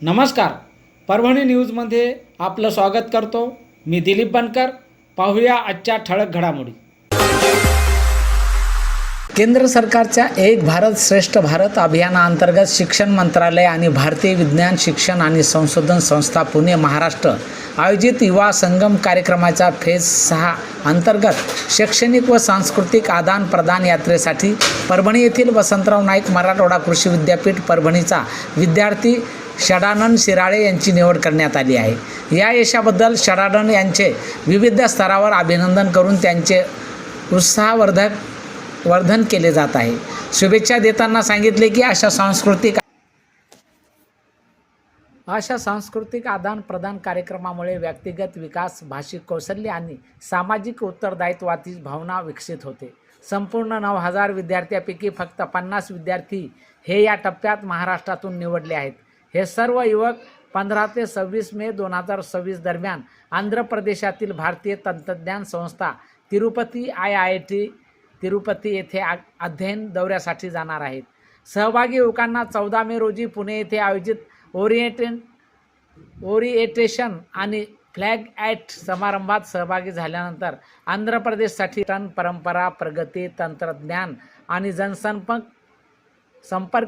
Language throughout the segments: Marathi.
नमस्कार. परभणी न्यूजमध्ये आपलं स्वागत करतो. मी दिलीप बनकर. पाहूया आजच्या ठळक घडामोडी. केंद्र सरकारच्या एक भारत श्रेष्ठ भारत अभियानाअंतर्गत शिक्षण मंत्रालय आणि भारतीय विज्ञान शिक्षण आणि संशोधन संस्था पुणे महाराष्ट्र आयोजित युवा संगम कार्यक्रमाच्या फेज 6 अंतर्गत शैक्षणिक व सांस्कृतिक आदान प्रदान यात्रेसाठी परभणी येथील वसंतराव नाईक मराठवाडा कृषी विद्यापीठ परभणीचा विद्यार्थी षडानन शिराळे यांची निवड करण्यात आली आहे. या यशाबद्दल षडानन यांचे विविध स्तरावर अभिनंदन करून त्यांचे उत्साहवर्धन केले जात आहे. शुभेच्छा देताना सांगितले की अशा सांस्कृतिक आदान प्रदान कार्यक्रमामुळे व्यक्तिगत विकास, भाषिक कौशल्य आणि सामाजिक उत्तरदायित्वाची भावना विकसित होते. संपूर्ण 9,000 विद्यार्थ्यांपैकी फक्त 50 विद्यार्थी हे या टप्प्यात महाराष्ट्रातून निवडले आहेत. हे सर्व युवक 15 ते 26 मे 2026 दरम्यान आंध्र प्रदेशातील भारतीय तंत्रज्ञान संस्था तिरुपती IIT तिरुपती येथे अध्ययन दौऱ्यासाठी जाणार आहेत. सहभागी युवकांना 14 मे रोजी पुणे येथे आयोजित ओरिएंटेशन आणि फ्लॅग ॲट समारंभात सहभागी झाल्यानंतर आंध्र प्रदेशसाठी परंपरा, प्रगती, तंत्रज्ञान आणि जनसंपर्क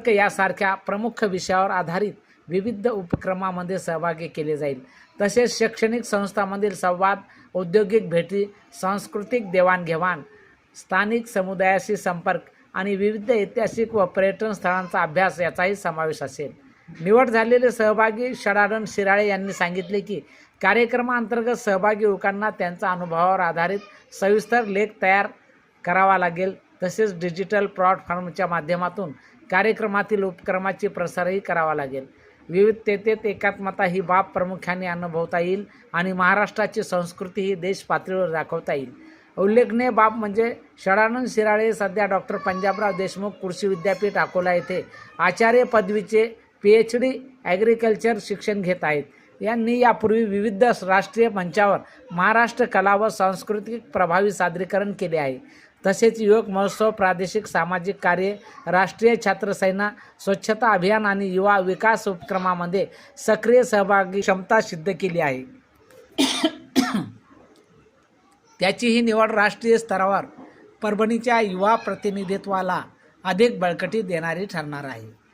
यासारख्या प्रमुख विषयावर आधारित विविध उपक्रमांमध्ये सहभागी केले जाईल. तसेच शैक्षणिक संस्थांमधील संवाद, औद्योगिक भेटी, सांस्कृतिक देवाणघेवाण, स्थानिक समुदायाशी संपर्क आणि विविध ऐतिहासिक व पर्यटन स्थळांचा अभ्यास याचाही समावेश असेल. निवड झालेले सहभागी षडानन शिराळे यांनी सांगितले की कार्यक्रमाअंतर्गत सहभागी युवकांना त्यांच्या अनुभवावर आधारित सविस्तर लेख तयार करावा लागेल. तसेच डिजिटल प्लॅटफॉर्मच्या माध्यमातून कार्यक्रमातील उपक्रमाची प्रसारही करावा लागेल. विविधतेत एकात्मता ही बाब प्रामुख्याने अनुभवता येईल आणि महाराष्ट्राची संस्कृती ही देश पातळीवर दाखवता येईल. उल्लेखनीय बाब म्हणजे षडानन शिराळे सध्या डॉक्टर पंजाबराव देशमुख कृषी विद्यापीठ अकोला येथे आचार्य पदवीचे PhD ॲग्रिकल्चर शिक्षण घेत आहेत. यांनी यापूर्वी विविध राष्ट्रीय मंचावर महाराष्ट्र कला व सांस्कृतिक प्रभावी सादरीकरण केले आहे. तसेच युवक महोत्सव, प्रादेशिक सामाजिक कार्य, राष्ट्रीय छात्रसेना, स्वच्छता अभियान आणि युवा विकास उपक्रमामध्ये सक्रिय सहभागी क्षमता सिद्ध केली आहे. त्याची ही निवड राष्ट्रीय स्तरावर परभणीच्या युवा प्रतिनिधित्वाला अधिक बळकटी देणारी ठरणार आहे.